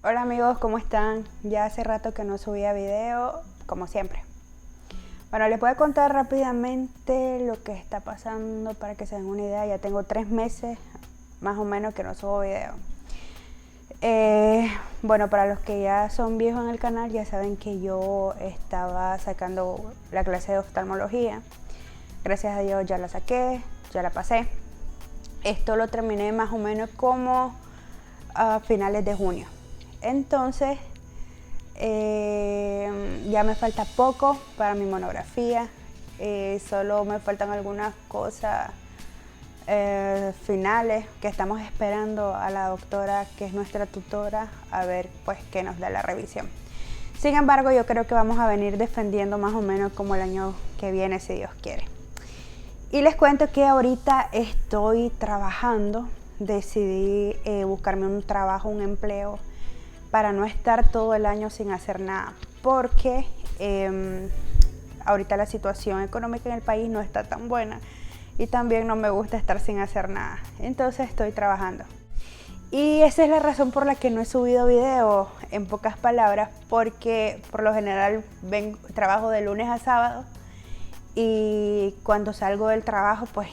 Hola amigos, ¿cómo están? Ya hace rato que no subía video, como siempre. Bueno, les voy a contar rápidamente lo que está pasando para que se den una idea. Ya tengo 3 meses más o menos que no subo video. Bueno, para los que ya son viejos en el canal, ya saben que yo estaba sacando la clase de oftalmología. Gracias a Dios ya la saqué, ya la pasé. Esto lo terminé más o menos como a finales de junio. Entonces, ya me falta poco para mi monografía. Solo me faltan algunas cosas finales que estamos esperando a la doctora, que es nuestra tutora, a ver pues qué nos da la revisión. Sin embargo, yo creo que vamos a venir defendiendo más o menos como el año que viene, si Dios quiere. Y les cuento que ahorita estoy trabajando. Decidí buscarme un trabajo, un empleo, para no estar todo el año sin hacer nada, porque ahorita la situación económica en el país no está tan buena y también no me gusta estar sin hacer nada. Entonces estoy trabajando. Y esa es la razón por la que no he subido video, en pocas palabras, porque por lo general trabajo de lunes a sábado y cuando salgo del trabajo pues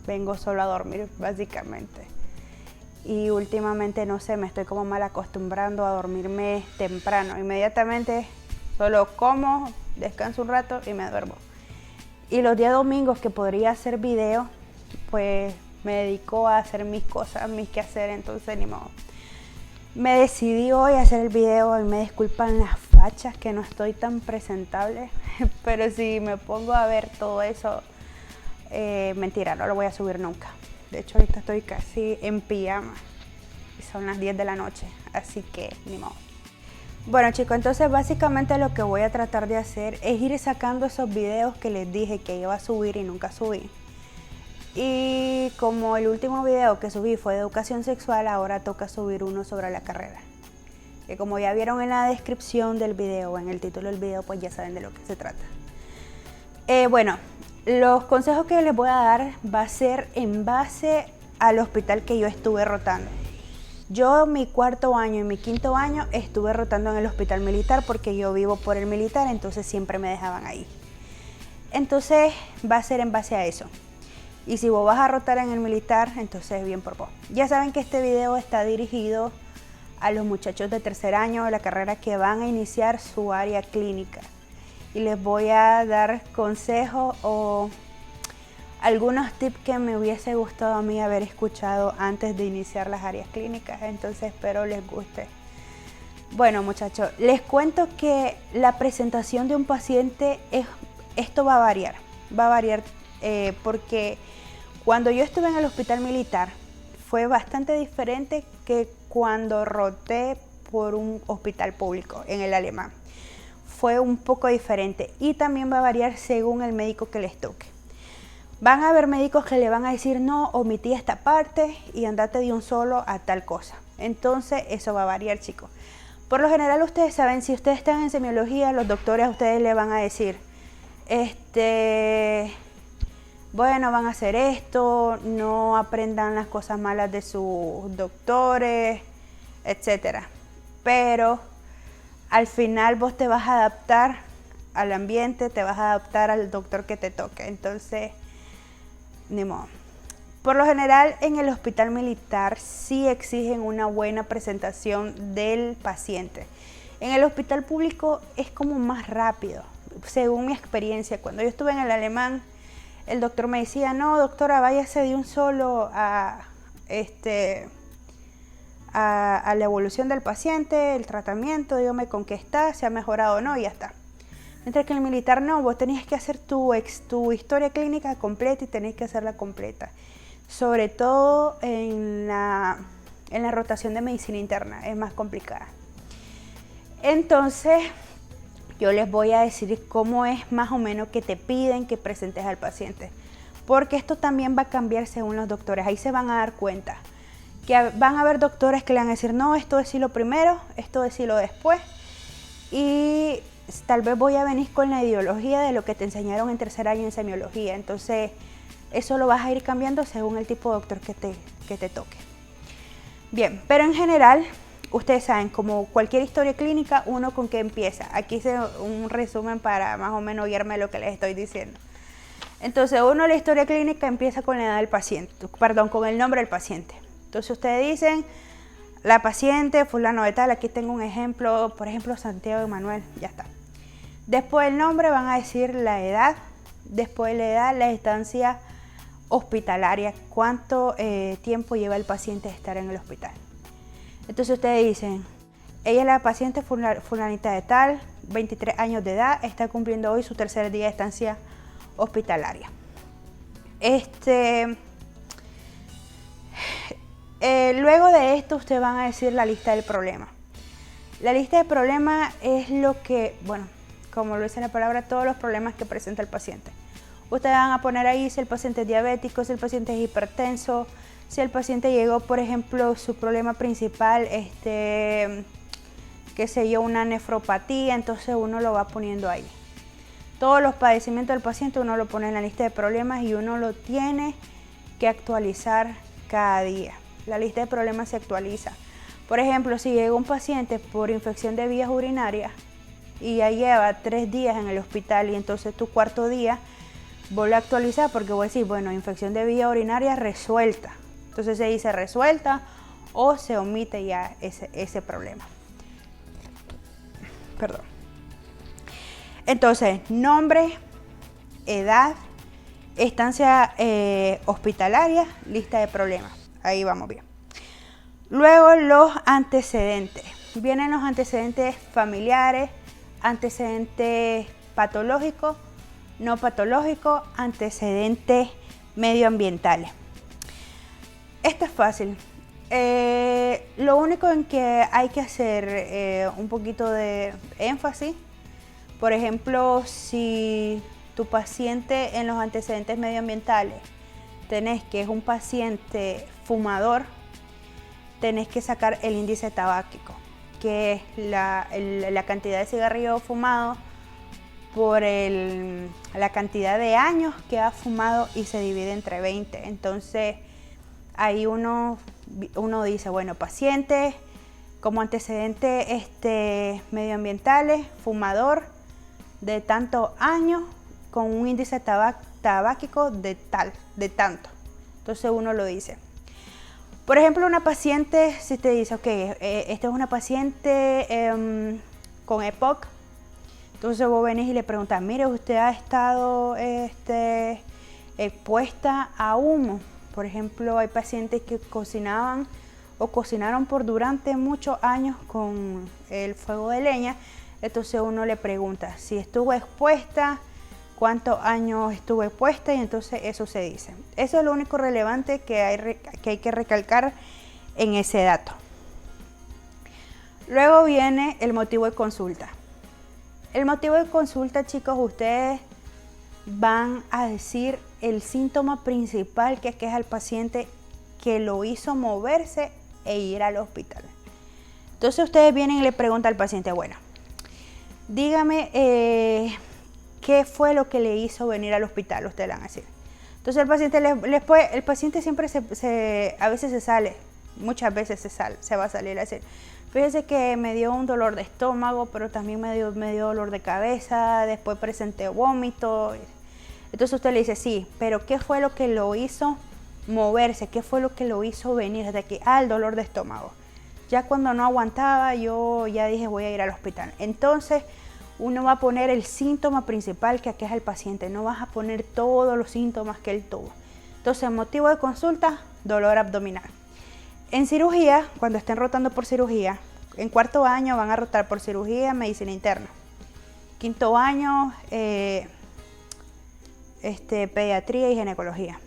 vengo solo a dormir básicamente. Y últimamente no sé, me estoy como mal acostumbrando a dormirme temprano. Inmediatamente solo como, descanso un rato y me duermo. Y los días domingos que podría hacer video, pues me dedico a hacer mis cosas, mis quehaceres, entonces ni modo. Me decidí hoy a hacer el video y me disculpan las fachas que no estoy tan presentable, pero si me pongo a ver todo eso, mentira, no lo voy a subir nunca. De hecho, ahorita estoy casi en pijama y son las 10 de la noche, así que ni modo. Bueno chicos, entonces básicamente lo que voy a tratar de hacer es ir sacando esos videos que les dije que iba a subir y nunca subí. Y como el último video que subí fue de educación sexual, ahora toca subir uno sobre la carrera. Que como ya vieron en la descripción del video o en el título del video, pues ya saben de lo que se trata. Bueno, los consejos que les voy a dar va a ser en base al hospital que yo estuve rotando. Yo mi 4.º año y mi 5.º año estuve rotando en el hospital militar porque yo vivo por el militar, entonces siempre me dejaban ahí. Entonces va a ser en base a eso. Y si vos vas a rotar en el militar, entonces bien por vos. Ya saben que este video está dirigido a los muchachos de 3.er año de la carrera que van a iniciar su área clínica. Y les voy a dar consejos o algunos tips que me hubiese gustado a mí haber escuchado antes de iniciar las áreas clínicas, entonces espero les guste. Bueno muchachos, les cuento que la presentación de un paciente, esto va a variar porque cuando yo estuve en el hospital militar fue bastante diferente que cuando roté por un hospital público en el Alemán. Fue un poco diferente y también va a variar según el médico que les toque. Van a haber médicos que le van a decir no, omití esta parte y andate de un solo a tal cosa. Entonces eso va a variar chicos. Por lo general ustedes saben, si ustedes están en semiología, los doctores a ustedes le van a decir bueno, van a hacer esto, no aprendan las cosas malas de sus doctores, etcétera. Pero al final vos te vas a adaptar al ambiente, te vas a adaptar al doctor que te toque. Entonces, ni modo. Por lo general en el hospital militar sí exigen una buena presentación del paciente. En el hospital público es como más rápido, según mi experiencia. Cuando yo estuve en el alemán, el doctor me decía, no doctora, váyase de un solo a la evolución del paciente, el tratamiento, dígame con qué está, si ha mejorado o no y ya está. Mientras que en el militar no, vos tenés que hacer tu historia clínica completa y tenés que hacerla completa. Sobre todo en la rotación de medicina interna, es más complicada. Entonces, yo les voy a decir cómo es más o menos que te piden que presentes al paciente. Porque esto también va a cambiar según los doctores, ahí se van a dar cuenta. Que van a haber doctores que le van a decir, no, esto decilo primero, esto decilo después. Y tal vez voy a venir con la ideología de lo que te enseñaron en 3.er año en semiología. Entonces, eso lo vas a ir cambiando según el tipo de doctor que te toque. Bien, pero en general, ustedes saben, como cualquier historia clínica, uno con qué empieza. Aquí hice un resumen para más o menos guiarme lo que les estoy diciendo. Entonces, la historia clínica empieza con la edad del paciente, perdón, con el nombre del paciente. Entonces, ustedes dicen, la paciente fulano de tal, aquí tengo un ejemplo, por ejemplo, Santiago Emanuel, ya está. Después del nombre van a decir la edad, después de la edad, la estancia hospitalaria, cuánto tiempo lleva el paciente de estar en el hospital. Entonces, ustedes dicen, ella es la paciente fulanita de tal, 23 años de edad, está cumpliendo hoy su tercer día de estancia hospitalaria. Luego de esto ustedes van a decir la lista del problema. La lista de problemas es lo que, bueno, como lo dice la palabra, todos los problemas que presenta el paciente. Ustedes van a poner ahí si el paciente es diabético, si el paciente es hipertenso, si el paciente llegó, por ejemplo, su problema principal, qué sé yo, una nefropatía, entonces uno lo va poniendo ahí. Todos los padecimientos del paciente uno lo pone en la lista de problemas y uno lo tiene que actualizar cada día. La lista de problemas se actualiza. Por ejemplo, si llega un paciente por infección de vías urinarias y ya lleva 3 días en el hospital y entonces tu cuarto día vuelve a actualizar porque voy a decir, bueno, infección de vía urinaria resuelta. Entonces se dice resuelta o se omite ya ese problema. Perdón. Entonces, nombre, edad, estancia hospitalaria, lista de problemas. Ahí vamos bien. Luego los antecedentes. Vienen los antecedentes familiares, antecedentes patológicos, no patológicos, antecedentes medioambientales. Esto es fácil. Lo único en que hay que hacer un poquito de énfasis, por ejemplo, si tu paciente en los antecedentes medioambientales tenés que es un paciente fumador, tenés que sacar el índice tabáquico, que es la cantidad de cigarrillos fumados por la cantidad de años que ha fumado y se divide entre 20. Entonces, ahí uno dice, bueno, paciente como antecedentes medioambientales, fumador de tantos años con un índice tabáquico de tanto. Entonces uno lo dice. Por ejemplo, una paciente, si te dice, ok, esta es una paciente con EPOC, entonces vos venís y le preguntas, mire, usted ha estado expuesta a humo. Por ejemplo, hay pacientes que cocinaban o cocinaron durante muchos años con el fuego de leña. Entonces uno le pregunta si estuvo expuesta, cuántos años estuvo expuesta y entonces eso se dice. Eso es lo único relevante que hay que recalcar en ese dato. Luego viene el motivo de consulta. El motivo de consulta, chicos, ustedes van a decir el síntoma principal que aqueja al paciente que lo hizo moverse e ir al hospital. Entonces ustedes vienen y le preguntan al paciente, bueno, dígame qué fue lo que le hizo venir al hospital, ustedes le van a decir. Entonces el paciente siempre a veces se sale, muchas veces se va a salir a decir, fíjese que me dio un dolor de estómago, pero también me dio dolor de cabeza, después presenté vómito. Entonces usted le dice, sí, pero ¿qué fue lo que lo hizo moverse? ¿Qué fue lo que lo hizo venir desde aquí? El dolor de estómago. Ya cuando no aguantaba, yo ya dije, voy a ir al hospital. Entonces, uno va a poner el síntoma principal que aqueja al paciente. No vas a poner todos los síntomas que él tuvo. Entonces, motivo de consulta, dolor abdominal. En cirugía, cuando estén rotando por cirugía, en cuarto año van a rotar por cirugía, medicina interna. Quinto año, pediatría y ginecología.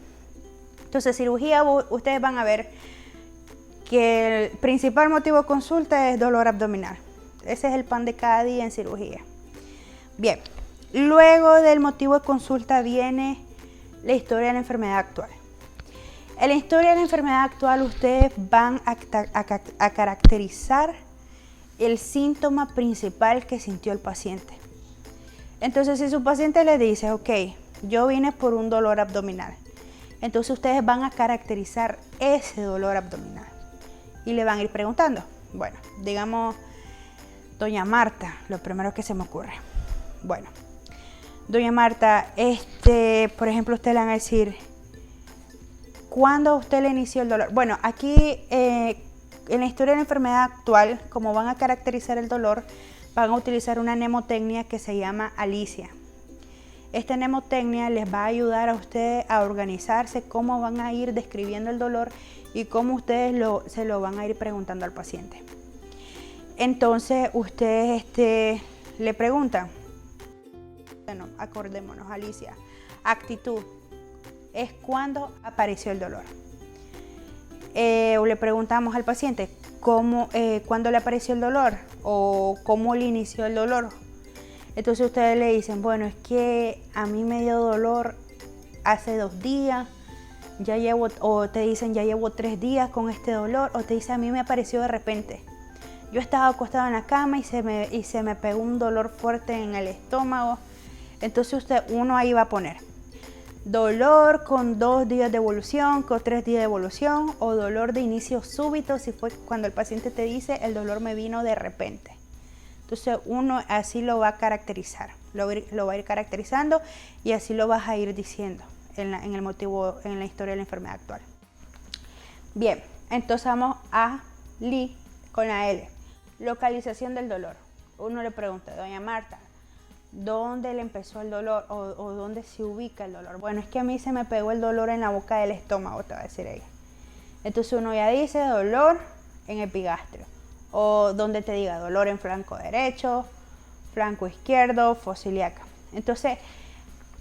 Entonces, cirugía, ustedes van a ver que el principal motivo de consulta es dolor abdominal. Ese es el pan de cada día en cirugía. Bien, luego del motivo de consulta viene la historia de la enfermedad actual. En la historia de la enfermedad actual ustedes van a caracterizar el síntoma principal que sintió el paciente. Entonces, si su paciente le dice, ok, yo vine por un dolor abdominal, entonces ustedes van a caracterizar ese dolor abdominal y le van a ir preguntando, Bueno, digamos doña Marta, lo primero que se me ocurre. Bueno, doña Marta, por ejemplo, usted le van a decir, ¿cuándo usted le inició el dolor? Bueno, aquí en la historia de la enfermedad actual, como van a caracterizar el dolor, van a utilizar una mnemotecnia que se llama Alicia. Esta mnemotecnia les va a ayudar a ustedes a organizarse cómo van a ir describiendo el dolor y cómo ustedes se lo van a ir preguntando al paciente. Entonces ustedes le preguntan, bueno, acordémonos, Alicia, actitud, es cuando apareció el dolor. O le preguntamos al paciente, ¿cuándo le apareció el dolor? O ¿cómo le inició el dolor? Entonces ustedes le dicen, bueno, es que a mí me dio dolor hace 2 días, o te dicen, ya llevo 3 días con este dolor, o te dicen, a mí me apareció de repente. Yo estaba acostada en la cama y se me pegó un dolor fuerte en el estómago. Entonces uno ahí va a poner dolor con 2 días de evolución, con 3 días de evolución, o dolor de inicio súbito, si fue cuando el paciente te dice, el dolor me vino de repente. Entonces uno así lo va a caracterizar, lo va a ir caracterizando y así lo vas a ir diciendo en el motivo, en la historia de la enfermedad actual. Bien, entonces vamos a con la L. Localización del dolor. Uno le pregunta, doña Marta, ¿dónde le empezó el dolor o dónde se ubica el dolor? Bueno, es que a mí se me pegó el dolor en la boca del estómago, te va a decir ella. Entonces uno ya dice dolor en epigastrio, o donde te diga dolor en flanco derecho, flanco izquierdo, fosa ilíaca. Entonces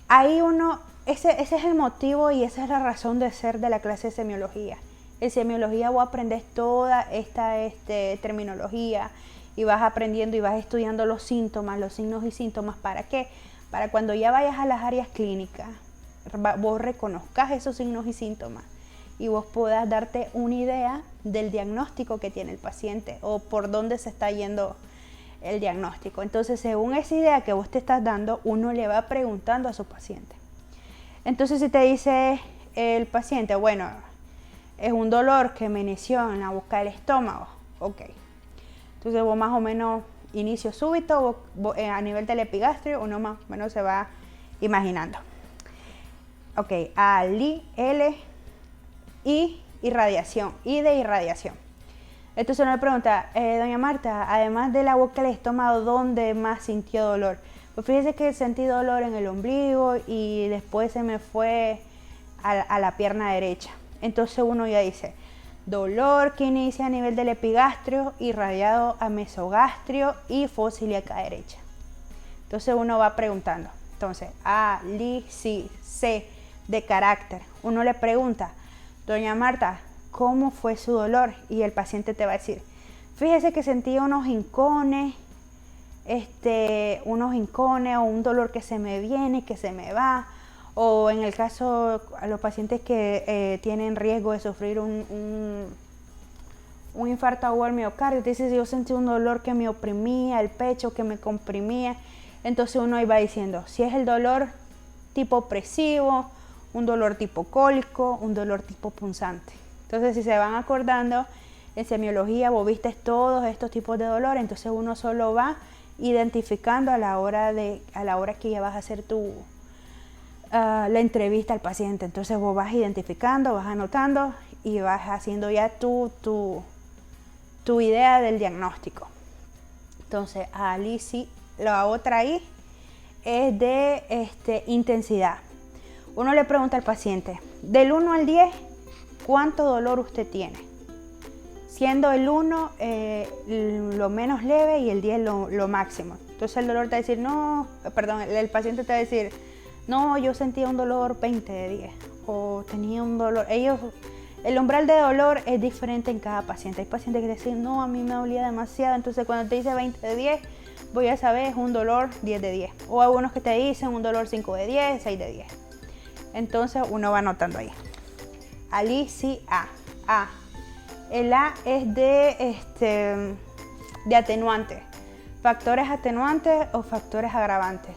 ahí ese es el motivo y esa es la razón de ser de la clase de semiología. En semiología vos aprendes toda esta terminología y vas aprendiendo y vas estudiando los síntomas, los signos y síntomas. ¿Para qué? Para cuando ya vayas a las áreas clínicas, vos reconozcas esos signos y síntomas y vos puedas darte una idea del diagnóstico que tiene el paciente o por dónde se está yendo el diagnóstico. Entonces, según esa idea que vos te estás dando, uno le va preguntando a su paciente. Entonces, si te dice el paciente, bueno, es un dolor que me inició en la boca del estómago, ok. Entonces vos más o menos, inicio súbito, a nivel del epigastrio, uno más o menos se va imaginando. Ok, A, L, I, irradiación, I de irradiación. Entonces uno le pregunta, doña Marta, además de la boca del estómago, ¿dónde más sintió dolor? Pues fíjese que sentí dolor en el ombligo y después se me fue a la pierna derecha. Entonces uno ya dice, dolor que inicia a nivel del epigastrio, irradiado a mesogastrio y fosa ilíaca derecha. Entonces uno va preguntando. Entonces, A, Li, Si, C, de carácter. Uno le pregunta, doña Marta, ¿cómo fue su dolor? Y el paciente te va a decir, fíjese que sentí unos hincones o un dolor que se me viene, que se me va. O en el caso a los pacientes que tienen riesgo de sufrir un infarto agudo al miocardio, dice, yo sentí un dolor que me oprimía el pecho, que me comprimía. Entonces uno iba diciendo, si es el dolor tipo opresivo, un dolor tipo cólico, un dolor tipo punzante. Entonces, si se van acordando, en semiología vos viste todos estos tipos de dolor, entonces uno solo va identificando a la hora que ya vas a hacer la entrevista al paciente. Entonces vos vas identificando, vas anotando y vas haciendo ya tu idea del diagnóstico. Entonces, la otra I es de intensidad. Uno le pregunta al paciente, del 1 al 10, ¿cuánto dolor usted tiene? Siendo el 1 lo menos leve y el 10 lo máximo. Entonces el dolor te va a decir, el paciente te va a decir, no, yo sentía un dolor 20 de 10 o tenía un dolor. El umbral de dolor es diferente en cada paciente. Hay pacientes que dicen, no, a mí me dolía demasiado. Entonces cuando te dice 20 de 10, voy a saber, es un dolor 10 de 10. O algunos que te dicen un dolor 5 de 10, 6 de 10. Entonces uno va anotando ahí. A. El A es de atenuante. Factores atenuantes o factores agravantes.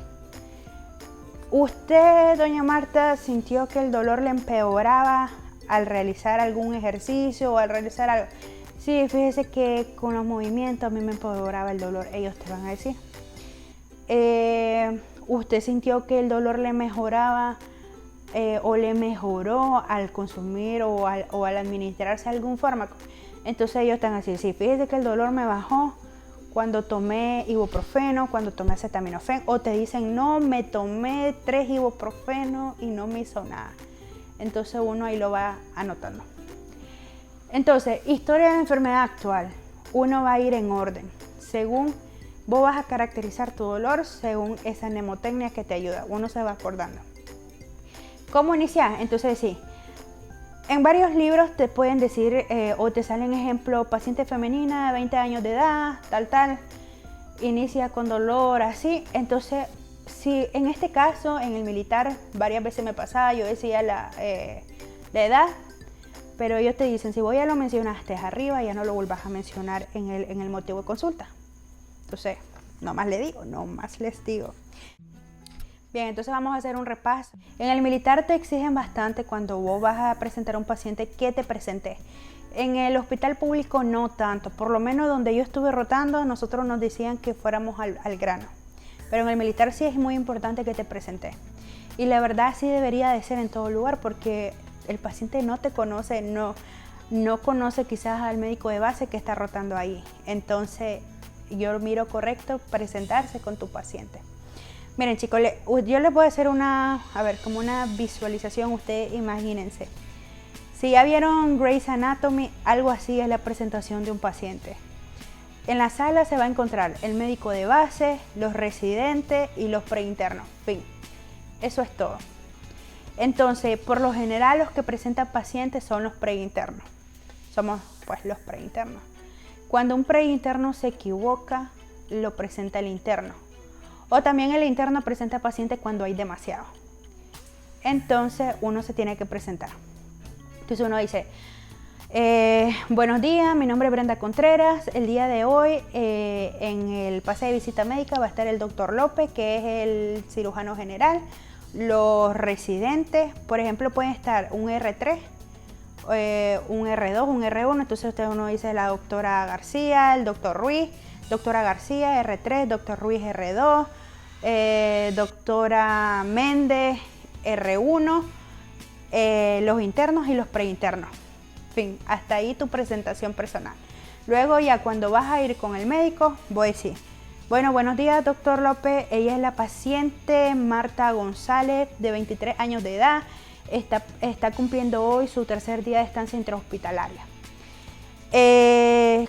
¿Usted, doña Marta, sintió que el dolor le empeoraba al realizar algún ejercicio o al realizar algo? Sí, fíjese que con los movimientos a mí me empeoraba el dolor. Ellos te van a decir. ¿Usted sintió que el dolor le mejoraba o le mejoró al consumir o al administrarse algún fármaco? Entonces ellos están así, sí, fíjese que el dolor me bajó cuando tomé ibuprofeno, cuando tomé acetaminofén, o te dicen, no, me tomé 3 ibuprofeno y no me hizo nada. Entonces uno ahí lo va anotando. Entonces, historia de enfermedad actual, uno va a ir en orden, según vos vas a caracterizar tu dolor, según esa mnemotecnia que te ayuda, uno se va acordando. ¿Cómo iniciar? Entonces sí, en varios libros te pueden decir o te salen ejemplos, paciente femenina de 20 años de edad, tal, inicia con dolor, así. Entonces, si en este caso, en el militar, varias veces me pasaba, yo decía la edad, pero ellos te dicen, si vos ya lo mencionaste arriba, ya no lo vuelvas a mencionar en el motivo de consulta. Entonces, no más les digo. Bien, entonces vamos a hacer un repaso. En el militar te exigen bastante cuando vos vas a presentar a un paciente que te presentes. En el hospital público no tanto, por lo menos donde yo estuve rotando, nosotros nos decían que fuéramos al grano. Pero en el militar sí es muy importante que te presentes. Y la verdad sí debería de ser en todo lugar porque el paciente no te conoce, no conoce quizás al médico de base que está rotando ahí. Entonces yo miro correcto presentarse con tu paciente. Miren chicos, yo les voy a hacer como una visualización, ustedes imagínense. Si ya vieron Grey's Anatomy, algo así es la presentación de un paciente. En la sala se va a encontrar el médico de base, los residentes y los preinternos. Fin, eso es todo. Entonces, por lo general los que presentan pacientes son los preinternos. Somos pues los preinternos. Cuando un preinterno se equivoca, lo presenta el interno. O también el interno presenta paciente cuando hay demasiado. Entonces uno se tiene que presentar. Entonces uno dice, buenos días, mi nombre es Brenda Contreras. El día de hoy en el pase de visita médica va a estar el doctor López, que es el cirujano general. Los residentes, por ejemplo, pueden estar un R3, un R2, un R1. Entonces uno dice la doctora García, el doctor Ruiz. Doctora García, R3, doctor Ruiz, R2, doctora Méndez, R1, los internos y los preinternos. Fin, hasta ahí tu presentación personal. Luego ya cuando vas a ir con el médico, voy a decir, bueno, buenos días doctor López, ella es la paciente Marta González, de 23 años de edad, está cumpliendo hoy su tercer día de estancia intrahospitalaria.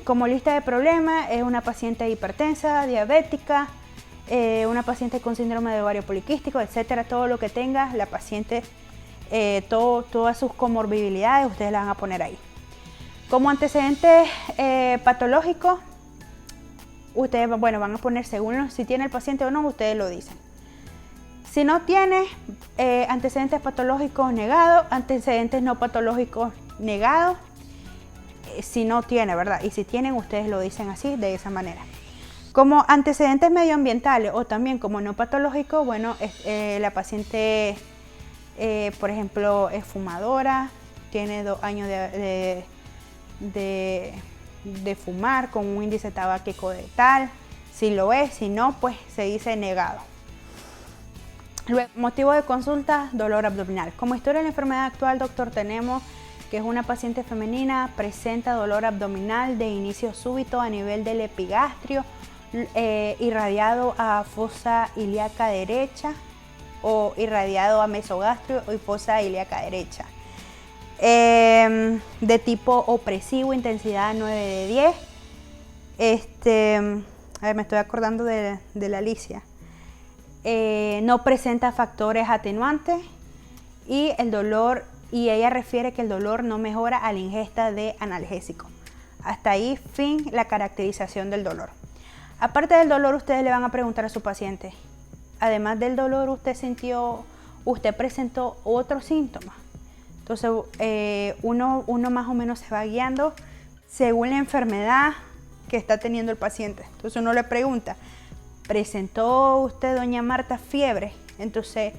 Como lista de problemas, es una paciente hipertensa, diabética, una paciente con síndrome de ovario poliquístico, etcétera. Todo lo que tenga la paciente, todas sus comorbilidades, ustedes las van a poner ahí. Como antecedentes patológicos, ustedes van a poner según si tiene el paciente o no, ustedes lo dicen. Si no tiene antecedentes patológicos negados, antecedentes no patológicos negados. Si no tiene, ¿verdad? Y si tienen, ustedes lo dicen así, de esa manera. Como antecedentes medioambientales o también como no patológicos, bueno, la paciente, por ejemplo, es fumadora, tiene 2 años de fumar con un índice tabáquico de tal. Si lo es, si no, pues se dice negado. Luego, motivo de consulta, dolor abdominal. Como historia de la enfermedad actual, doctor, tenemos que es una paciente femenina, presenta dolor abdominal de inicio súbito a nivel del epigastrio, irradiado a fosa ilíaca derecha o irradiado a mesogastrio y fosa ilíaca derecha. De tipo opresivo, intensidad 9 de 10. A ver, me estoy acordando de la Alicia. No presenta factores atenuantes y el dolor. Y ella refiere que el dolor no mejora a la ingesta de analgésico. Hasta ahí, fin, la caracterización del dolor. Aparte del dolor, ustedes le van a preguntar a su paciente, además del dolor, ¿usted presentó otros síntomas? Entonces, uno más o menos se va guiando según la enfermedad que está teniendo el paciente. Entonces uno le pregunta, ¿presentó usted, doña Marta, fiebre? Entonces,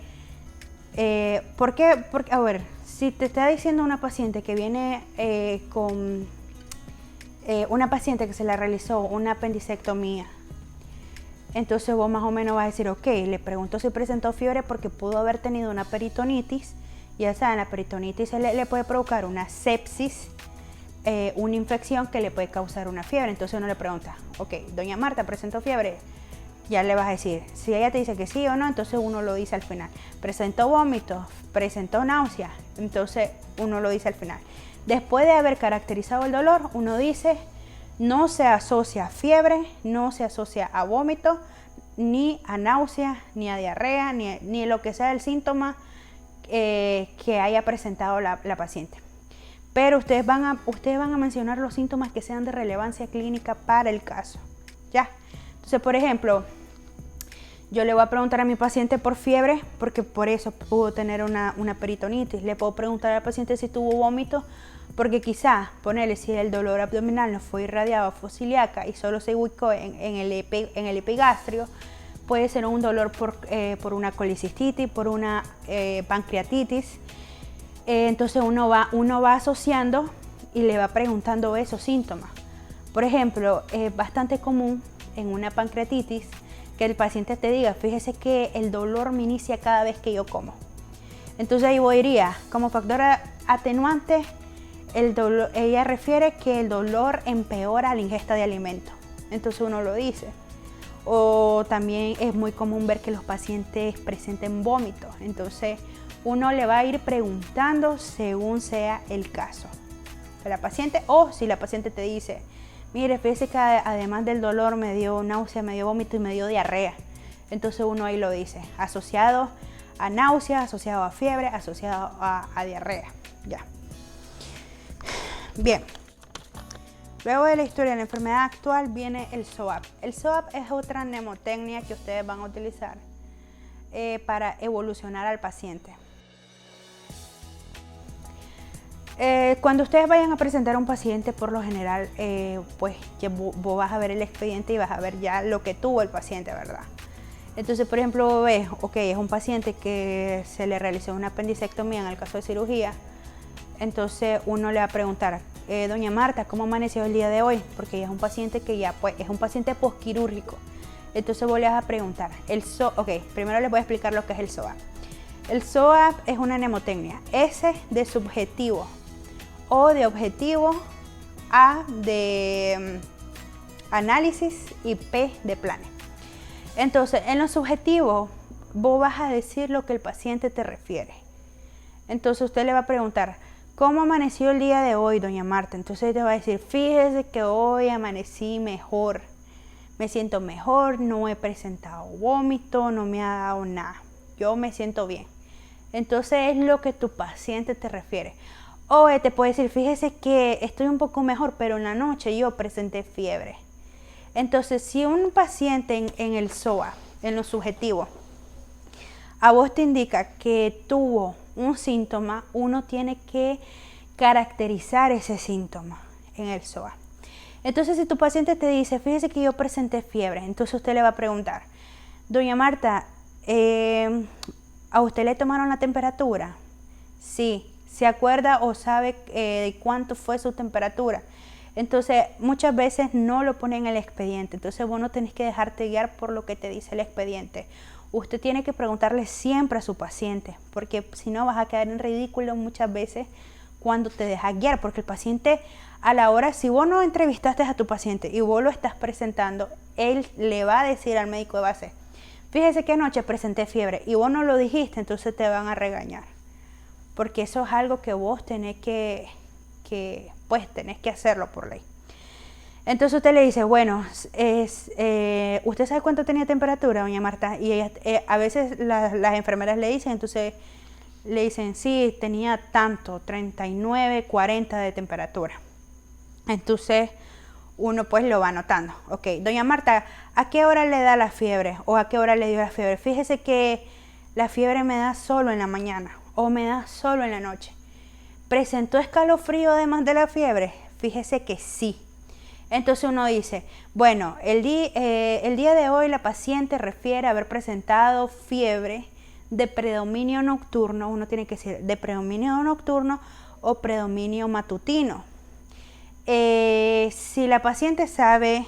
¿por qué? Porque, a ver, si te está diciendo una paciente que viene con una paciente que se le realizó una apendicectomía. Entonces vos más o menos vas a decir, ok, le pregunto si presentó fiebre porque pudo haber tenido una peritonitis. Ya saben, la peritonitis le puede provocar una sepsis, una infección que le puede causar una fiebre. Entonces uno le pregunta, ok, doña Marta, ¿presentó fiebre? Ya le vas a decir, si ella te dice que sí o no, entonces uno lo dice al final. ¿Presentó vómitos? ¿Presentó náusea? Entonces uno lo dice al final. Después de haber caracterizado el dolor, uno dice, no se asocia a fiebre, no se asocia a vómito, ni a náusea, ni a diarrea, ni lo que sea el síntoma que haya presentado la paciente. Pero ustedes van a mencionar los síntomas que sean de relevancia clínica para el caso. ¿Ya? Entonces, por ejemplo, yo le voy a preguntar a mi paciente por fiebre, porque por eso pudo tener una peritonitis. Le puedo preguntar al paciente si tuvo vómito, porque quizás, ponerle si el dolor abdominal no fue irradiado a fociliaca y solo se ubicó en el epigastrio, puede ser un dolor por una colicistitis, por una pancreatitis. Entonces uno va asociando y le va preguntando esos síntomas. Por ejemplo, es bastante común en una pancreatitis que el paciente te diga, fíjese que el dolor me inicia cada vez que yo como. Entonces ahí diría, como factor atenuante, ella refiere que el dolor empeora la ingesta de alimentos. Entonces uno lo dice. O también es muy común ver que los pacientes presenten vómitos. Entonces uno le va a ir preguntando según sea el caso de la paciente. O si la paciente te dice, mire, fíjese que además del dolor me dio náusea, me dio vómito y me dio diarrea. Entonces uno ahí lo dice, asociado a náusea, asociado a fiebre, asociado a diarrea. Ya. Bien. Luego de la historia de la enfermedad actual viene el SOAP. El SOAP es otra mnemotecnia que ustedes van a utilizar para evolucionar al paciente. Cuando ustedes vayan a presentar a un paciente, por lo general, pues vos vas a ver el expediente y vas a ver ya lo que tuvo el paciente, ¿verdad? Entonces, por ejemplo, vos ves, ok, es un paciente que se le realizó una apendicectomía en el caso de cirugía. Entonces uno le va a preguntar, doña Marta, ¿cómo amaneció el día de hoy? Porque es un paciente que ya pues, es un paciente posquirúrgico. Entonces vos le vas a preguntar, primero les voy a explicar lo que es el SOAP. El SOAP es una mnemotecnia, S de subjetivo, O de objetivo, A de análisis y P de planes. Entonces, en lo subjetivo, vos vas a decir lo que el paciente te refiere. Entonces usted le va a preguntar, ¿cómo amaneció el día de hoy, doña Marta? Entonces te va a decir, fíjese que hoy amanecí mejor, me siento mejor, no he presentado vómito, no me ha dado nada, yo me siento bien. Entonces es lo que tu paciente te refiere. O te puede decir, fíjese que estoy un poco mejor, pero en la noche yo presenté fiebre. Entonces, si un paciente en el SOA, en lo subjetivo, a vos te indica que tuvo un síntoma, uno tiene que caracterizar ese síntoma en el SOA. Entonces, si tu paciente te dice, fíjese que yo presenté fiebre, entonces usted le va a preguntar, doña Marta, ¿a usted le tomaron la temperatura? Sí. ¿Se acuerda o sabe de cuánto fue su temperatura? Entonces, muchas veces no lo ponen en el expediente. Entonces, vos no tenés que dejarte guiar por lo que te dice el expediente. Usted tiene que preguntarle siempre a su paciente, porque si no vas a quedar en ridículo muchas veces cuando te dejas guiar, porque el paciente a la hora, si vos no entrevistaste a tu paciente y vos lo estás presentando, él le va a decir al médico de base, fíjese que anoche presenté fiebre y vos no lo dijiste, entonces te van a regañar. Porque eso es algo que vos tenés que hacerlo por ley. Entonces usted le dice, bueno, ¿usted sabe cuánto tenía temperatura, doña Marta? Y ella, a veces las enfermeras le dicen, entonces le dicen, sí, tenía tanto, 39, 40 de temperatura. Entonces uno pues lo va anotando. Ok, doña Marta, ¿a qué hora le da la fiebre? ¿O a qué hora le dio la fiebre? Fíjese que la fiebre me da solo en la mañana. O me da solo en la noche. ¿Presentó escalofrío además de la fiebre? Fíjese que sí. Entonces uno dice, bueno, el día de hoy la paciente refiere haber presentado fiebre de predominio nocturno, uno tiene que decir de predominio nocturno o predominio matutino. si la paciente sabe,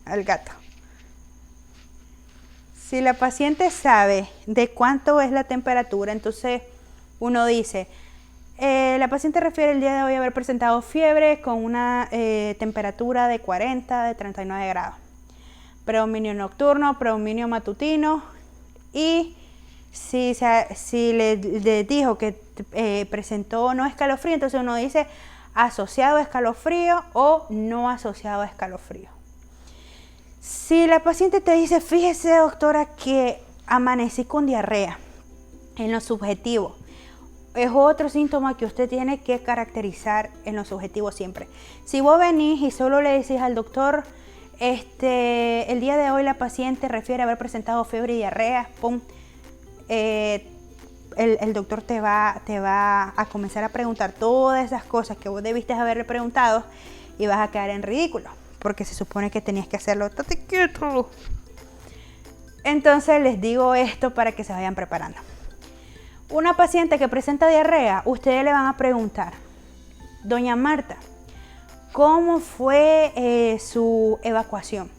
al gato, si la paciente sabe de cuánto es la temperatura, entonces uno dice, la paciente refiere el día de hoy haber presentado fiebre con una temperatura de 40, de 39 grados. Predominio nocturno, predominio matutino, y si le dijo que presentó no escalofrío, entonces uno dice asociado a escalofrío o no asociado a escalofrío. Si la paciente te dice, fíjese doctora que amanecí con diarrea, en lo subjetivo, es otro síntoma que usted tiene que caracterizar en lo subjetivo siempre. Si vos venís y solo le decís al doctor, el día de hoy la paciente refiere haber presentado fiebre y diarrea, pum, el doctor te va a comenzar a preguntar todas esas cosas que vos debiste haberle preguntado y vas a quedar en ridículo, porque se supone que tenías que hacerlo. ¡Estate quieto! Entonces les digo esto para que se vayan preparando. Una paciente que presenta diarrea, ustedes le van a preguntar, doña Marta, ¿cómo fue su evacuación?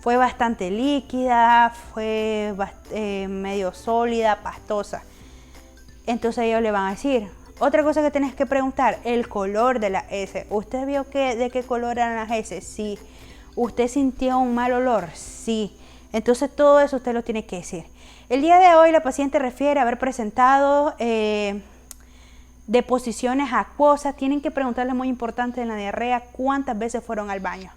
¿Fue bastante líquida? ¿Fue medio sólida, pastosa? Entonces ellos le van a decir. Otra cosa que tenés que preguntar, el color de las heces. ¿Usted vio de qué color eran las heces? Sí. ¿Usted sintió un mal olor? Sí. Entonces todo eso usted lo tiene que decir. El día de hoy la paciente refiere haber presentado deposiciones acuosas. Tienen que preguntarle, muy importante en la diarrea, cuántas veces fueron al baño.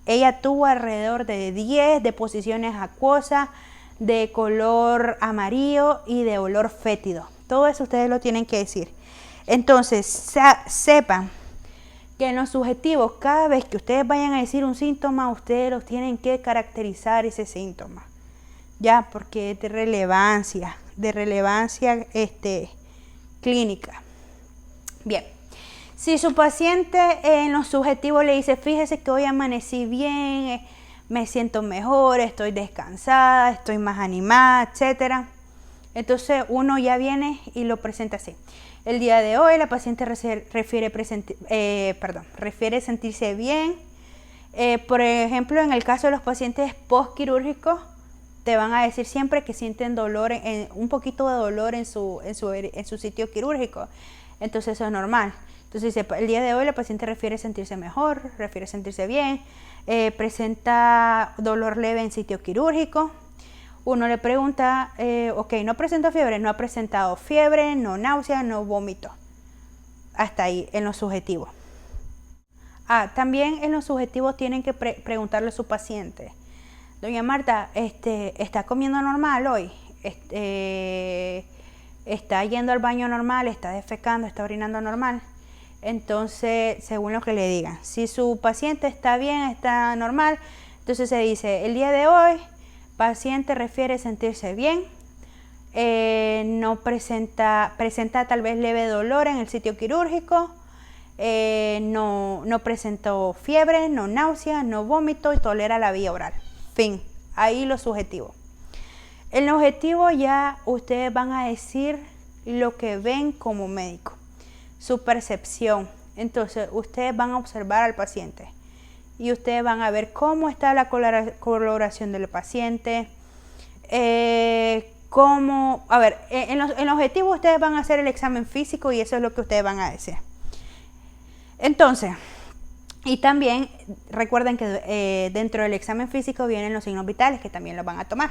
Ella tuvo alrededor de 10 deposiciones acuosas de color amarillo y de olor fétido. Todo eso ustedes lo tienen que decir. Entonces, sepan que en los subjetivos, cada vez que ustedes vayan a decir un síntoma, ustedes los tienen que caracterizar ese síntoma. Ya, porque es de relevancia clínica. Bien. Si su paciente en los subjetivos le dice, fíjese que hoy amanecí bien, me siento mejor, estoy descansada, estoy más animada, etc. Entonces uno ya viene y lo presenta así. El día de hoy la paciente refiere sentirse bien. Por ejemplo, en el caso de los pacientes postquirúrgicos, te van a decir siempre que sienten dolor, un poquito de dolor en su sitio quirúrgico. Entonces eso es normal. Entonces el día de hoy la paciente refiere sentirse mejor, refiere sentirse bien, presenta dolor leve en sitio quirúrgico. Uno le pregunta, ok, no presenta fiebre, no ha presentado fiebre, no náusea, no vómito. Hasta ahí, en los subjetivos. También en los subjetivos tienen que preguntarle a su paciente, doña Marta, ¿está comiendo normal hoy? ¿Está yendo al baño normal? ¿Está defecando? ¿Está orinando normal? Entonces, según lo que le digan, si su paciente está bien, está normal, entonces se dice, el día de hoy, paciente refiere sentirse bien, no presenta tal vez leve dolor en el sitio quirúrgico, no presentó fiebre, no náusea, no vómito y tolera la vía oral. Fin, ahí lo subjetivo. En lo objetivo ya ustedes van a decir lo que ven como médico, su percepción. Entonces ustedes van a observar al paciente y ustedes van a ver cómo está la coloración del paciente, en los objetivos ustedes van a hacer el examen físico y eso es lo que ustedes van a decir. Entonces, y también recuerden que dentro del examen físico vienen los signos vitales que también los van a tomar.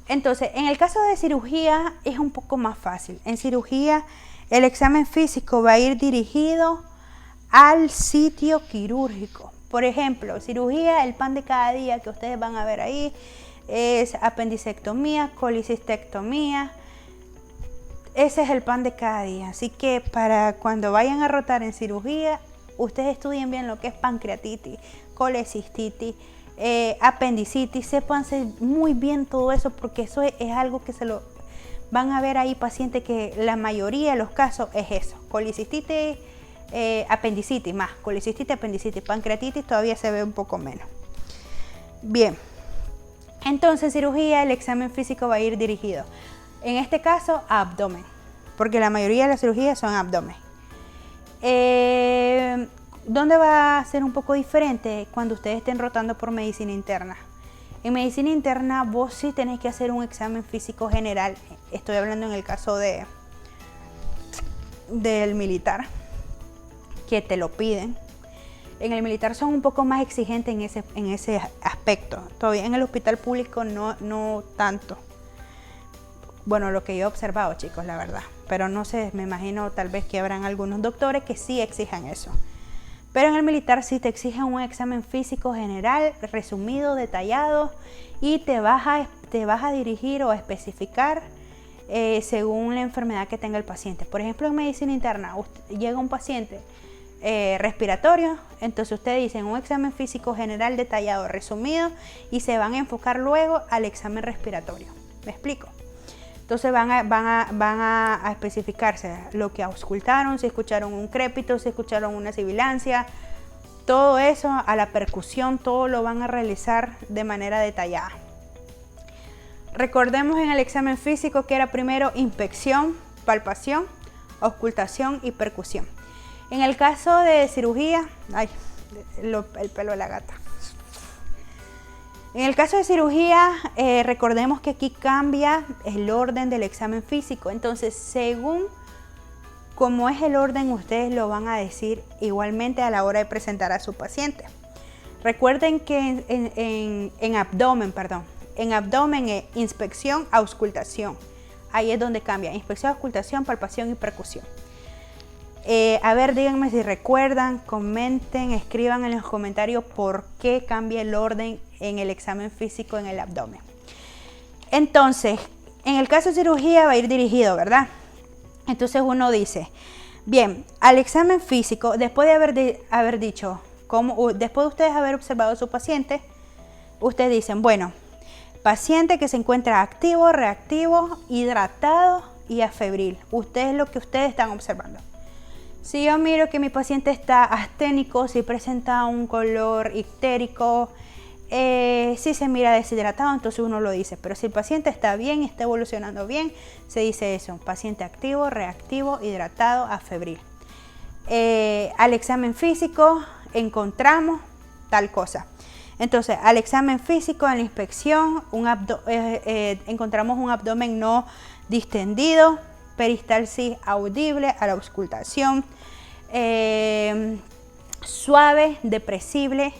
Entonces, en el caso de cirugía es un poco más fácil. En cirugía el examen físico va a ir dirigido al sitio quirúrgico. Por ejemplo, cirugía, el pan de cada día que ustedes van a ver ahí es apendicectomía, colicistectomía. Ese es el pan de cada día. Así que para cuando vayan a rotar en cirugía, ustedes estudien bien lo que es pancreatitis, colecistitis, apendicitis. Sépanse muy bien todo eso porque eso es algo que se lo van a ver ahí pacientes que la mayoría de los casos es eso. Colicistitis, apendicitis más. Colicistitis, apendicitis, pancreatitis todavía se ve un poco menos. Bien. Entonces, cirugía, el examen físico va a ir dirigido, en este caso, a abdomen, porque la mayoría de las cirugías son abdomen. ¿Dónde va a ser un poco diferente? Cuando ustedes estén rotando por medicina interna. En medicina interna vos sí tenés que hacer un examen físico general. Estoy hablando en el caso del militar, que te lo piden. En el militar son un poco más exigentes en ese aspecto. Todavía en el hospital público no tanto. Bueno, lo que yo he observado, chicos, la verdad. Pero no sé, me imagino tal vez que habrán algunos doctores que sí exijan eso. Pero en el militar sí te exigen un examen físico general, resumido, detallado, y te vas a dirigir o a especificar según la enfermedad que tenga el paciente. Por ejemplo, en medicina interna llega un paciente respiratorio, entonces ustedes dicen un examen físico general, detallado, resumido, y se van a enfocar luego al examen respiratorio. ¿Me explico? Entonces van a especificarse lo que auscultaron, si escucharon un crépito, si escucharon una sibilancia, todo eso, a la percusión, todo lo van a realizar de manera detallada. Recordemos en el examen físico que era primero inspección, palpación, auscultación y percusión. En el caso de cirugía, el pelo de la gata. En el caso de cirugía, recordemos que aquí cambia el orden del examen físico. Entonces, según cómo es el orden, ustedes lo van a decir igualmente a la hora de presentar a su paciente. Recuerden que en abdomen es inspección, auscultación. Ahí es donde cambia. Inspección, auscultación, palpación y percusión. A ver, díganme si recuerdan, comenten, escriban en los comentarios por qué cambia el orden en el examen físico en el abdomen. Entonces, en el caso de cirugía va a ir dirigido, ¿verdad? Entonces uno dice, bien, al examen físico, después de haber dicho, después de ustedes haber observado a su paciente, ustedes dicen, bueno, paciente que se encuentra activo, reactivo, hidratado y afebril. Ustedes lo que ustedes están observando. Si yo miro que mi paciente está asténico, si presenta un color ictérico, si se mira deshidratado, entonces uno lo dice. Pero si el paciente está bien, está evolucionando bien, se dice eso. Paciente activo, reactivo, hidratado, afebril. Al examen físico encontramos tal cosa. Entonces, al examen físico, en la inspección, encontramos un abdomen no distendido, peristalsis audible a la auscultación, suave, depresible,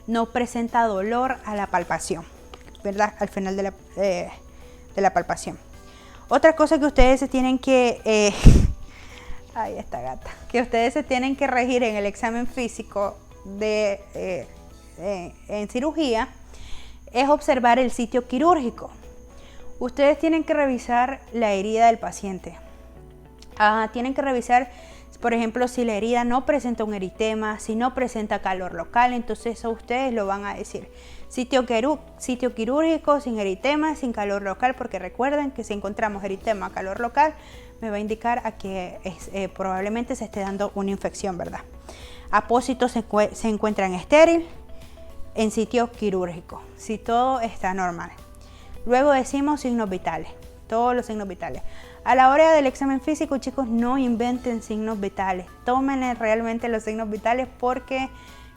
no presenta dolor a la palpación, ¿verdad? Al final de la palpación. Otra cosa que ustedes se tienen que, ay, esta gata, que ustedes se tienen que regir en el examen físico en cirugía es observar el sitio quirúrgico. Ustedes tienen que revisar la herida del paciente. Tienen que revisar, por ejemplo, si la herida no presenta un eritema, si no presenta calor local, entonces eso ustedes lo van a decir. Sitio quirúrgico sin eritema, sin calor local, porque recuerden que si encontramos eritema, calor local, me va a indicar a que probablemente se esté dando una infección, ¿verdad? Apósitos se encuentran estéril en sitio quirúrgico, si todo está normal. Luego decimos signos vitales, todos los signos vitales. A la hora del examen físico, chicos, no inventen signos vitales. Tómenle realmente los signos vitales porque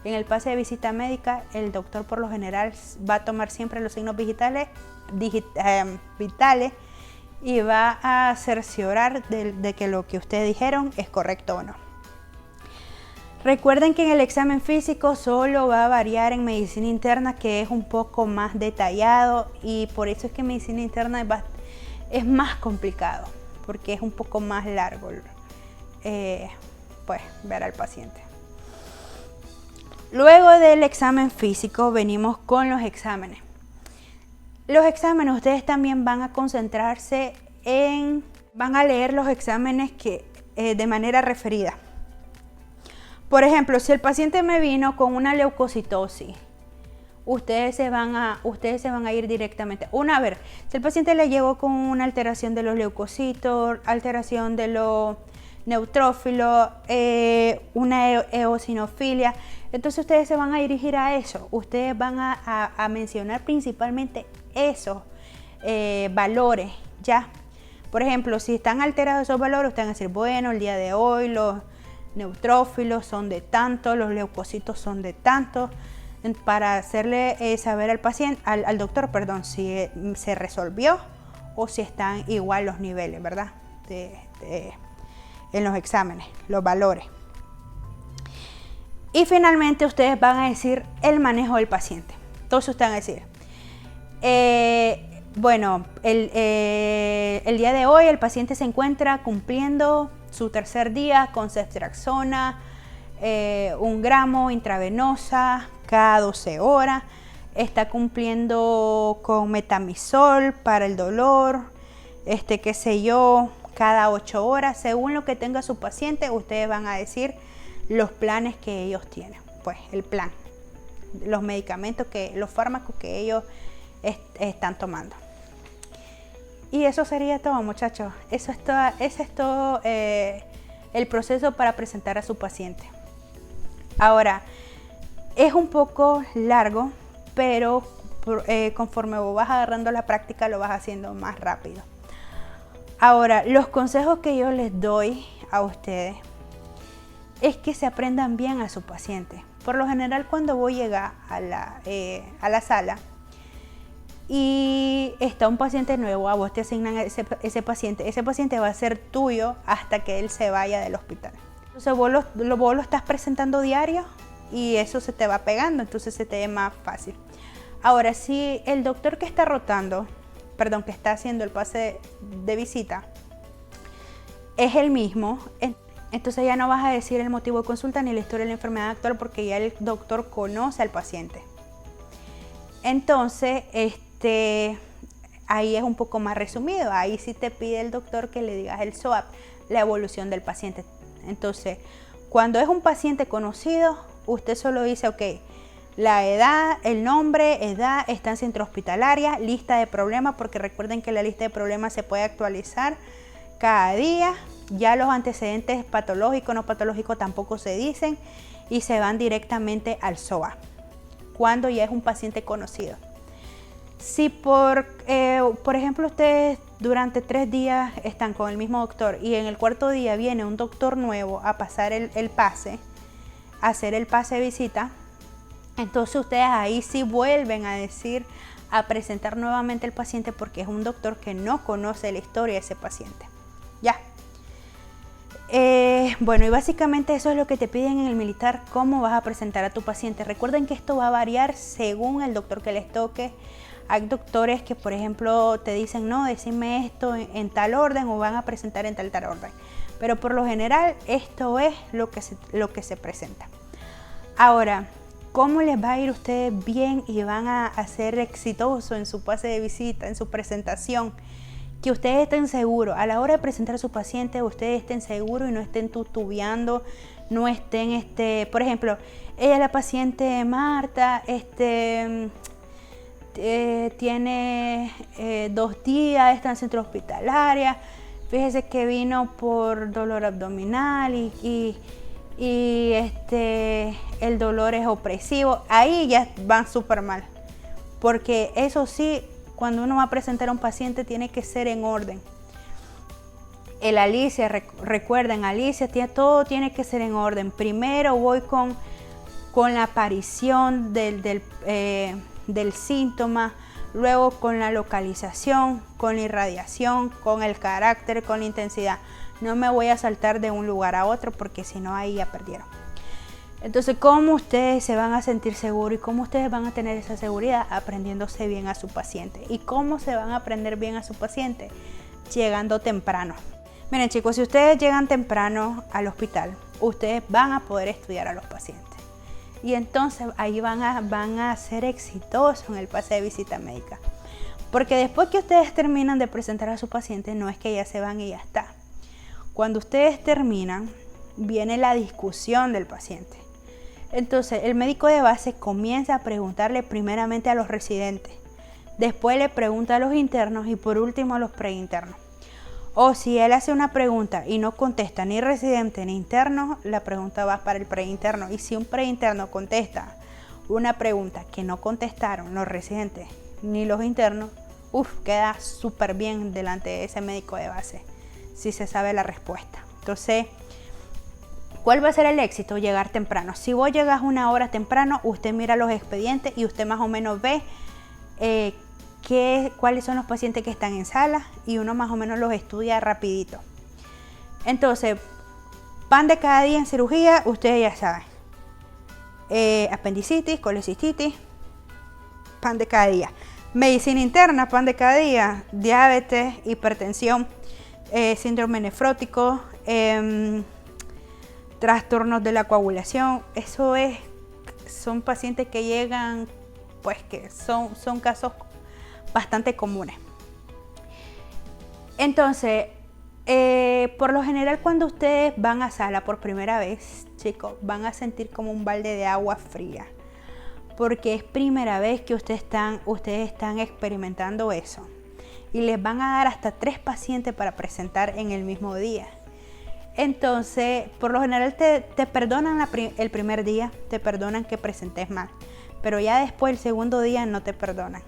en el pase de visita médica, el doctor por lo general va a tomar siempre los signos vitales y va a cerciorar de que lo que ustedes dijeron es correcto o no. Recuerden que en el examen físico solo va a variar en medicina interna, que es un poco más detallado, y por eso es que medicina interna es más complicado, porque es un poco más largo pues ver al paciente. Luego del examen físico venimos con los exámenes. Los exámenes, ustedes también van a concentrarse van a leer los exámenes de manera referida. Por ejemplo, si el paciente me vino con una leucocitosis, ustedes se van a ir directamente. A ver, si el paciente le llegó con una alteración de los leucocitos, alteración de los neutrófilos, una eosinofilia, entonces ustedes se van a dirigir a eso. Ustedes van a mencionar principalmente esos valores, ¿ya? Por ejemplo, si están alterados esos valores, ustedes van a decir, bueno, el día de hoy neutrófilos son de tanto, los leucocitos son de tanto, para hacerle saber al paciente, al doctor, perdón, si se resolvió o si están igual los niveles, ¿verdad? En los exámenes, los valores. Y finalmente ustedes van a decir el manejo del paciente. Entonces ustedes van a decir, bueno, el día de hoy el paciente se encuentra cumpliendo su tercer día con ceftriaxona, 1 gramo intravenosa cada 12 horas. Está cumpliendo con metamizol para el dolor, qué sé yo, cada 8 horas. Según lo que tenga su paciente, ustedes van a decir los planes que ellos tienen. Pues el plan, los medicamentos, los fármacos que ellos están tomando. Y eso sería todo, muchachos. Ese es todo el proceso para presentar a su paciente. Ahora, es un poco largo, pero conforme vos vas agarrando la práctica lo vas haciendo más rápido. Ahora, los consejos que yo les doy a ustedes es que se aprendan bien a su paciente. Por lo general, cuando vos llegas a la sala y está un paciente nuevo, a vos te asignan ese paciente va a ser tuyo hasta que él se vaya del hospital. Entonces vos lo estás presentando diario y eso se te va pegando, entonces se te ve más fácil. Ahora, si el doctor que está que está haciendo el pase de visita es el mismo, entonces ya no vas a decir el motivo de consulta ni la historia de la enfermedad actual, porque ya el doctor conoce al paciente. Entonces, ahí es un poco más resumido. Ahí sí te pide el doctor que le digas el SOAP, la evolución del paciente. Entonces, cuando es un paciente conocido, usted solo dice, ok, la edad, el nombre, edad, estancia intrahospitalaria, lista de problemas, porque recuerden que la lista de problemas se puede actualizar cada día. Ya los antecedentes patológicos, no patológicos tampoco se dicen y se van directamente al SOA cuando ya es un paciente conocido. Si por ejemplo ustedes durante 3 días están con el mismo doctor y en el 4.º día viene un doctor nuevo a pasar el pase, a hacer el pase de visita, entonces ustedes ahí sí vuelven a presentar nuevamente el paciente, porque es un doctor que no conoce la historia de ese paciente. Ya. Bueno, y básicamente eso es lo que te piden en el militar, cómo vas a presentar a tu paciente. Recuerden que esto va a variar según el doctor que les toque. Hay doctores que, por ejemplo, te dicen, no, decime esto en tal orden, o van a presentar en tal orden. Pero por lo general, esto es lo que se presenta. Ahora, ¿cómo les va a ir a ustedes bien y van a ser exitosos en su pase de visita, en su presentación? Que ustedes estén seguros, a la hora de presentar a su paciente, ustedes estén seguros y no estén tutubeando, no estén, por ejemplo, ella, la paciente Marta, tiene 2 días de estancia intrahospitalaria, fíjese que vino por dolor abdominal y el dolor es opresivo. Ahí ya van súper mal, porque eso sí, cuando uno va a presentar a un paciente tiene que ser en orden. El Alicia, recuerden, Alicia, todo tiene que ser en orden. Primero voy con la aparición del síntoma, luego con la localización, con la irradiación, con el carácter, con la intensidad. No me voy a saltar de un lugar a otro, porque si no, ahí ya perdieron. Entonces, ¿cómo ustedes se van a sentir seguros y cómo ustedes van a tener esa seguridad? Aprendiéndose bien a su paciente. ¿Y cómo se van a aprender bien a su paciente? Llegando temprano. Miren, chicos, si ustedes llegan temprano al hospital, ustedes van a poder estudiar a los pacientes. Y entonces ahí van a ser exitosos en el pase de visita médica. Porque después que ustedes terminan de presentar a su paciente, no es que ya se van y ya está. Cuando ustedes terminan, viene la discusión del paciente. Entonces, el médico de base comienza a preguntarle primeramente a los residentes, después le pregunta a los internos y por último a los preinternos. O si él hace una pregunta y no contesta ni residente ni interno, la pregunta va para el preinterno. Y si un preinterno contesta una pregunta que no contestaron los residentes ni los internos, queda súper bien delante de ese médico de base, si se sabe la respuesta. Entonces, ¿Cuál va a ser el éxito? Llegar temprano. Si vos llegas una hora temprano, usted mira los expedientes y usted más o menos ve cuáles son los pacientes que están en sala y uno más o menos los estudia rapidito. Entonces, pan de cada día en cirugía, ustedes ya saben. Apendicitis, colecistitis, pan de cada día. Medicina interna, pan de cada día. Diabetes, hipertensión, síndrome nefrótico, trastornos de la coagulación. Eso son pacientes que llegan, pues que son casos bastante comunes. Entonces, por lo general cuando ustedes van a sala por primera vez, chicos, van a sentir como un balde de agua fría, porque es primera vez que ustedes están experimentando eso y les van a dar hasta 3 pacientes para presentar en el mismo día. Entonces, por lo general te perdonan el primer día, te perdonan que presentes mal, pero ya después el segundo día no te perdonan.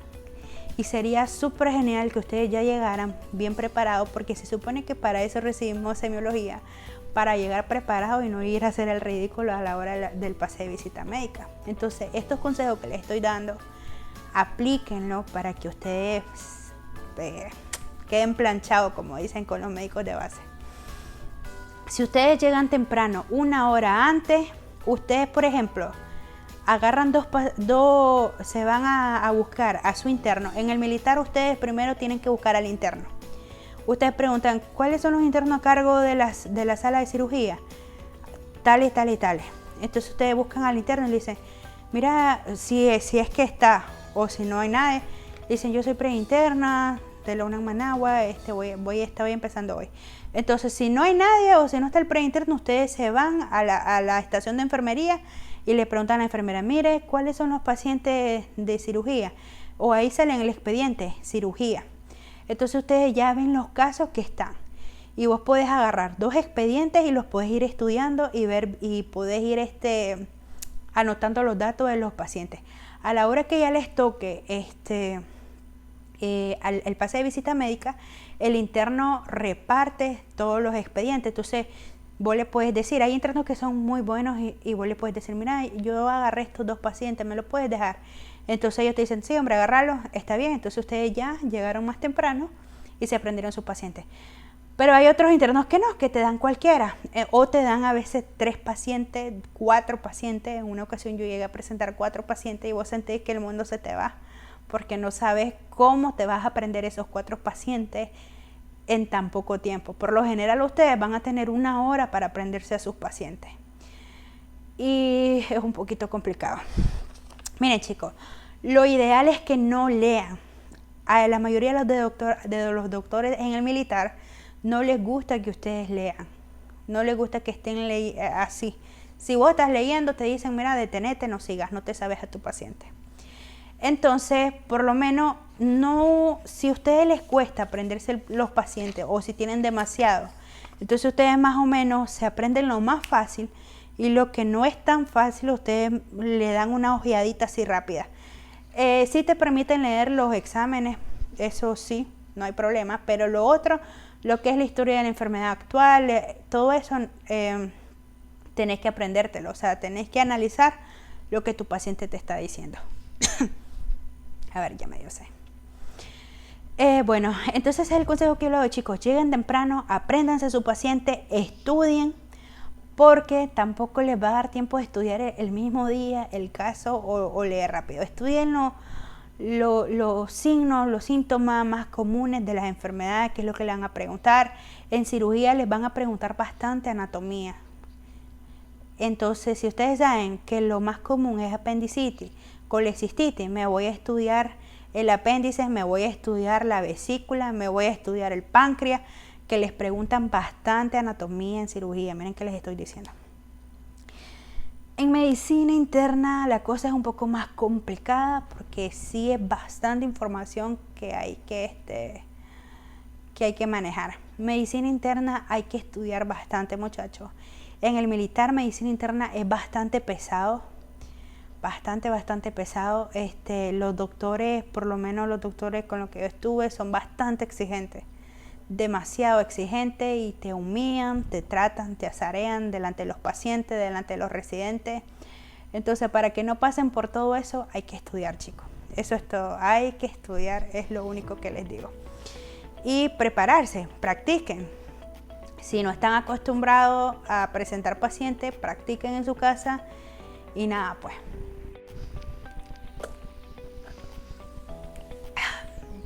Y sería súper genial que ustedes ya llegaran bien preparados, porque se supone que para eso recibimos semiología, para llegar preparados y no ir a hacer el ridículo a la hora del pase de visita médica. Entonces, estos consejos que les estoy dando, aplíquenlo para que ustedes queden planchados, como dicen con los médicos de base. Si ustedes llegan temprano, 1 hora antes, ustedes, por ejemplo, agarran se van a buscar a su interno. En el militar ustedes primero tienen que buscar al interno. Ustedes preguntan, ¿cuáles son los internos a cargo de la sala de cirugía? Tales, tales, tales. Entonces ustedes buscan al interno y le dicen, mira, si es que está, o si no hay nadie, dicen, yo soy preinterna de la UNAM Managua, estoy empezando hoy. Entonces, si no hay nadie o si no está el preinterno, ustedes se van a la estación de enfermería y le preguntan a la enfermera, mire, ¿cuáles son los pacientes de cirugía? O ahí sale en el expediente, cirugía. Entonces ustedes ya ven los casos que están. Y vos podés agarrar 2 expedientes y los podés ir estudiando y ver, y podés ir anotando los datos de los pacientes. A la hora que ya les toque el pase de visita médica, el interno reparte todos los expedientes. Entonces vos le puedes decir, hay internos que son muy buenos y vos le puedes decir, mira, yo agarré estos 2 pacientes, ¿me lo puedes dejar? Entonces ellos te dicen, sí, hombre, agárralo, está bien. Entonces ustedes ya llegaron más temprano y se aprendieron sus pacientes. Pero hay otros internos que no, que te dan cualquiera, o te dan a veces 3 pacientes, 4 pacientes. En una ocasión yo llegué a presentar 4 pacientes y vos sentís que el mundo se te va, porque no sabes cómo te vas a aprender esos 4 pacientes en tan poco tiempo. Por lo general ustedes van a tener 1 hora para aprenderse a sus pacientes. Y es un poquito complicado. Miren, chicos, lo ideal es que no lean. A la mayoría de los doctores en el militar no les gusta que ustedes lean. No les gusta que estén así. Si vos estás leyendo, te dicen, mira, detenete, no sigas, no te sabes a tu paciente. Entonces, por lo menos, si a ustedes les cuesta aprenderse los pacientes o si tienen demasiado, entonces ustedes más o menos se aprenden lo más fácil, y lo que no es tan fácil, ustedes le dan una ojeadita así rápida. Sí te permiten leer los exámenes, eso sí, no hay problema, pero lo otro, lo que es la historia de la enfermedad actual, todo eso tenés que aprendértelo, o sea, tenés que analizar lo que tu paciente te está diciendo. A ver, ya medio sé. Bueno, entonces es el consejo que yo le doy, chicos. Lleguen temprano, apréndanse a su paciente, estudien, porque tampoco les va a dar tiempo de estudiar el mismo día el caso o leer rápido. Estudien los signos, los síntomas más comunes de las enfermedades, que es lo que le van a preguntar. En cirugía les van a preguntar bastante anatomía. Entonces, si ustedes saben que lo más común es apendicitis, colecistitis, me voy a estudiar el apéndice, me voy a estudiar la vesícula, me voy a estudiar el páncreas, que les preguntan bastante anatomía en cirugía. Miren qué les estoy diciendo. En medicina interna la cosa es un poco más complicada, porque sí es bastante información que hay que manejar. Medicina interna hay que estudiar bastante, muchachos. En el militar, medicina interna es bastante pesado. Bastante pesado. Los doctores, por lo menos los doctores con los que yo estuve, son bastante exigentes. demasiado exigente y te humillan, te tratan, te azarean delante de los pacientes, delante de los residentes. Entonces, para que no pasen por todo eso, hay que estudiar, chicos. Eso es todo, hay que estudiar, es lo único que les digo. Y prepararse, practiquen. Si no están acostumbrados a presentar pacientes, practiquen en su casa y nada, pues.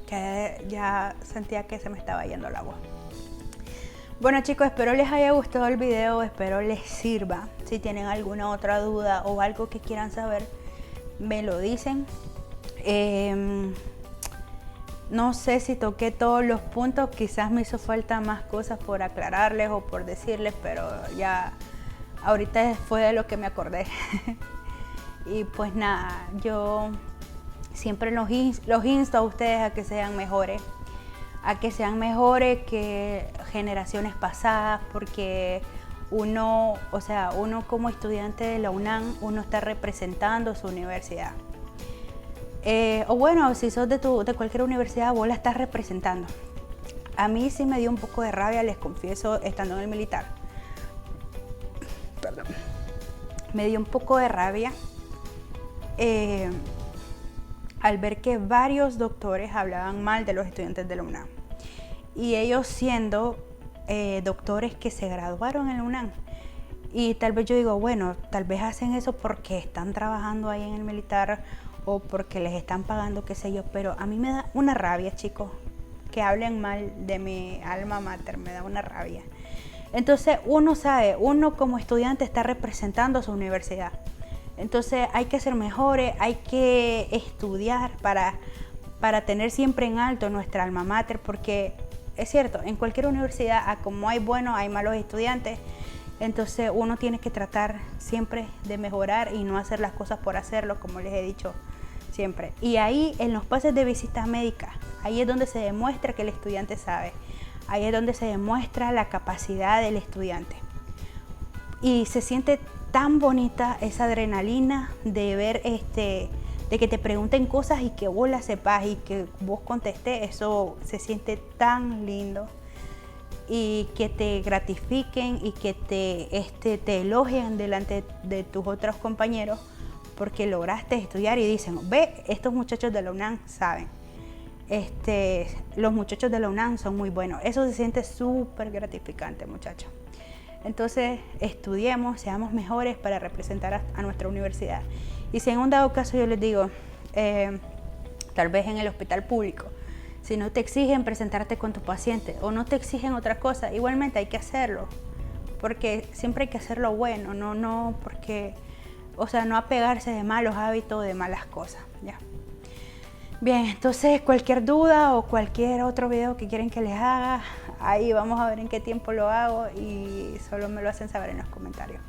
Que ya sentía que se me estaba yendo el agua. Bueno, chicos, espero les haya gustado el video, espero les sirva. Si tienen alguna otra duda o algo que quieran saber, me lo dicen. No sé si toqué todos los puntos, quizás me hizo falta más cosas por aclararles o por decirles, pero ya ahorita fue de lo que me acordé. Y pues nada, yo siempre los insto a ustedes a que sean mejores, que generaciones pasadas, porque uno como estudiante de la UNAM, uno está representando su universidad. O bueno, si sos de cualquier universidad, vos la estás representando. A mí sí me dio un poco de rabia, les confieso, estando en el militar. Perdón. Me dio un poco de rabia al ver que varios doctores hablaban mal de los estudiantes de la UNAM. Y ellos siendo doctores que se graduaron en la UNAM. Y tal vez yo digo, bueno, tal vez hacen eso porque están trabajando ahí en el militar o porque les están pagando, qué sé yo, pero a mí me da una rabia, chicos, que hablen mal de mi alma mater, me da una rabia. Entonces uno sabe, uno como estudiante está representando a su universidad. Entonces hay que ser mejores, hay que estudiar para tener siempre en alto nuestra alma mater, porque es cierto, en cualquier universidad, como hay buenos, hay malos estudiantes. Entonces uno tiene que tratar siempre de mejorar y no hacer las cosas por hacerlo, como les he dicho siempre. Y ahí en los pases de visitas médicas, ahí es donde se demuestra que el estudiante sabe. Ahí es donde se demuestra la capacidad del estudiante. Y se siente tan bonita esa adrenalina de ver de que te pregunten cosas y que vos las sepas y que vos contestes. Eso se siente tan lindo. Y que te gratifiquen y que te elogien delante de tus otros compañeros porque lograste estudiar y dicen, ve, estos muchachos de la UNAM saben, los muchachos de la UNAM son muy buenos. Eso se siente súper gratificante, muchachos. Entonces estudiemos, seamos mejores para representar a nuestra universidad. Y si en un dado caso yo les digo, tal vez en el hospital público, si no te exigen presentarte con tu paciente o no te exigen otra cosa, igualmente hay que hacerlo, porque siempre hay que hacerlo bueno, no porque, no apegarse de malos hábitos, de malas cosas, ya. Bien, entonces cualquier duda o cualquier otro video que quieren que les haga, ahí vamos a ver en qué tiempo lo hago y solo me lo hacen saber en los comentarios.